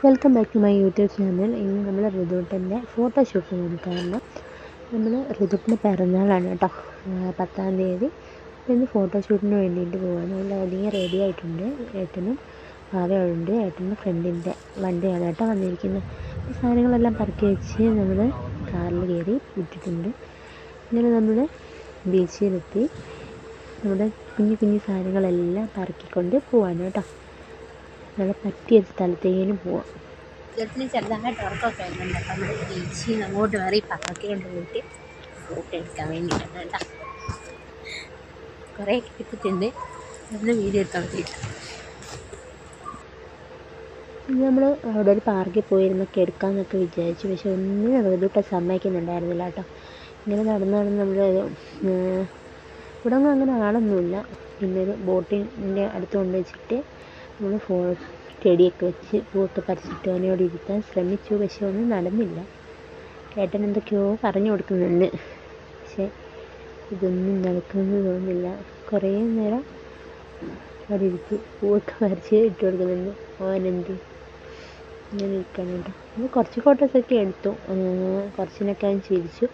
Welcome back to my YouTube channel. ഇന്ന് നമ്മൾ ഋതുട്ടൻ്റെ ഫോട്ടോഷൂട്ടിനാണ്. കാരണം നമ്മൾ ഋതുട്ടിൻ്റെ പിറന്നാളാണ് കേട്ടോ, 10-ാം തീയതി. അപ്പോൾ ഇന്ന് ഫോട്ടോഷൂട്ടിന് വേണ്ടിയിട്ട് പോകാൻ നമ്മൾ ഒതുങ്ങി റെഡി ആയിട്ടുണ്ട്. ഏട്ടനും ഭാര്യയുണ്ട്. ഏട്ടൻ്റെ ഫ്രണ്ടിൻ്റെ വണ്ടിയാണ് കേട്ടോ വന്നിരിക്കുന്നത്. ഈ സാധനങ്ങളെല്ലാം പറക്കി വെച്ച് നമ്മൾ കാറിൽ കയറി വിട്ടിട്ടുണ്ട്. ഇങ്ങനെ നമ്മൾ ബീച്ചിലെത്തി നമ്മുടെ കുഞ്ഞു കുഞ്ഞു സാധനങ്ങളെല്ലാം പറക്കിക്കൊണ്ട് പോവാണ് കേട്ടോ. നല്ല പറ്റിയ സ്ഥലത്തേനും പോവാം. ചെറുതിന് ചെറുതായിട്ട് ഉറക്കമൊക്കെ വരുന്നുണ്ട്. അപ്പം നമ്മൾ ബീച്ചിൽ നിന്ന് അങ്ങോട്ട് മാറി പാർക്കിലോട്ട് പോയിട്ട് ഫോട്ടോ എടുക്കാൻ വേണ്ടിയിട്ടാണ് കേട്ടോ. കുറേ എടുത്തിട്ടുണ്ട്, ഒന്ന് വീഡിയോ എടുക്കാൻ വേണ്ടിയിട്ട്. നമ്മൾ അവിടെ ഒരു പാർക്കിൽ പോയിരുന്നൊക്കെ എടുക്കാമെന്നൊക്കെ വിചാരിച്ചു. പക്ഷെ ഒന്നിനും ഋതുട്ട സമ്മതിക്കുന്നുണ്ടായിരുന്നില്ല കേട്ടോ. ഇങ്ങനെ നടന്ന് നമ്മൾ ഇവിടെ ഒന്നും അങ്ങനെ ആളൊന്നുമില്ല. പിന്നെ ഒരു ബോട്ടിൻ്റെ അടുത്ത് കൊണ്ട് വെച്ചിട്ട് നമ്മൾ ചെടിയൊക്കെ വെച്ച് പൂവൊക്കെ പറിച്ചിട്ട് അവനോട് ഇരുത്താൻ ശ്രമിച്ചു. പക്ഷെ ഒന്നും നടന്നില്ല. ഏട്ടൻ എന്തൊക്കെയോ പറഞ്ഞു കൊടുക്കുന്നുണ്ട്, പക്ഷെ ഇതൊന്നും നടക്കുമെന്ന് തോന്നുന്നില്ല. കുറേ നേരം അവിടെ ഇരുത്തി പൂവൊക്കെ പറിച്ച് ഇട്ട് കൊടുക്കുന്നുണ്ട്. അവനെന്ത് ഇങ്ങനെ ഇരിക്കണം കേട്ടോ. നമ്മൾ കുറച്ച് ഫോട്ടോസൊക്കെ എടുത്തു. കുറച്ചിനൊക്കെ അവൻ ചിരിച്ചു.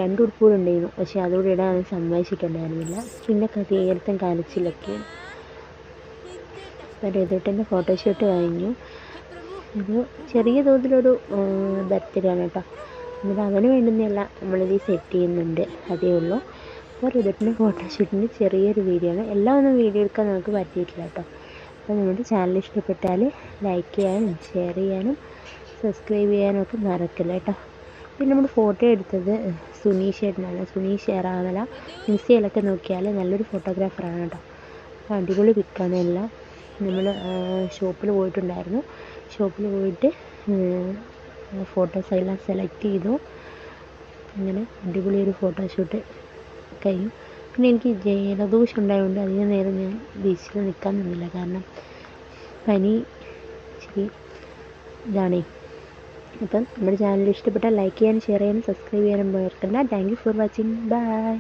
2 ഉടുപ്പുകളുണ്ടായിരുന്നു, പക്ഷെ അതുകൂടെ ഇടാൻ അവൻ സമ്മതിച്ചിട്ടുണ്ടായിരുന്നില്ല. പിന്നെ തീർത്തും കരച്ചിലൊക്കെ. അപ്പോൾ ഋതുട്ടൻ്റെ ഫോട്ടോഷൂട്ട് കഴിഞ്ഞു. ഒരു ചെറിയ തോതിലൊരു ബർത്ത്ഡേ ആണ് കേട്ടോ. എന്നിട്ട് അവന് വേണ്ടുന്നതല്ല നമ്മളിത് സെറ്റ് ചെയ്യുന്നുണ്ട്, അതേ ഉള്ളൂ. അപ്പോൾ ഋതുട്ടൻ്റെ ഫോട്ടോഷൂട്ടിൻ്റെ ചെറിയൊരു വീഡിയോ ആണ്. എല്ലാം ഒന്നും വീഡിയോ എടുക്കാൻ നമുക്ക് പറ്റിയിട്ടില്ല കേട്ടോ. അപ്പോൾ നമ്മുടെ ചാനൽ ഇഷ്ടപ്പെട്ടാൽ ലൈക്ക് ചെയ്യാനും ഷെയർ ചെയ്യാനും സബ്സ്ക്രൈബ് ചെയ്യാനും ഒക്കെ മറക്കില്ല കേട്ടോ. പിന്നെ നമ്മൾ ഫോട്ടോ എടുത്തത് സുനീഷ് ഏട്ടനാണ്. സുനീഷ് ഏറാമല ഇൻസ്റ്റയിലൊക്കെ നോക്കിയാൽ നല്ലൊരു ഫോട്ടോഗ്രാഫറാണ് കേട്ടോ. അപ്പോൾ അടിപൊളി പിക്കാണ് എല്ലാം. നമ്മൾ ഷോപ്പിൽ പോയിട്ടുണ്ടായിരുന്നു. ഷോപ്പിൽ പോയിട്ട് ഫോട്ടോസ് എല്ലാം സെലക്ട് ചെയ്തു. അങ്ങനെ അടിപൊളി ഒരു ഫോട്ടോഷൂട്ട് കഴിയും. പിന്നെ എനിക്ക് ജലദോഷം ഉണ്ടായതുകൊണ്ട് അധികം നേരം ഞാൻ ബീച്ചിൽ നിൽക്കാൻ നിന്നില്ല. കാരണം പനി ഇച്ചിരി ഇതാണേ. അപ്പം നമ്മുടെ ചാനൽ ഇഷ്ടപ്പെട്ടാൽ ലൈക്ക് ചെയ്യാനും ഷെയർ ചെയ്യാനും സബ്സ്ക്രൈബ് ചെയ്യാനും മറക്കണ്ട. Thank you for watching. By.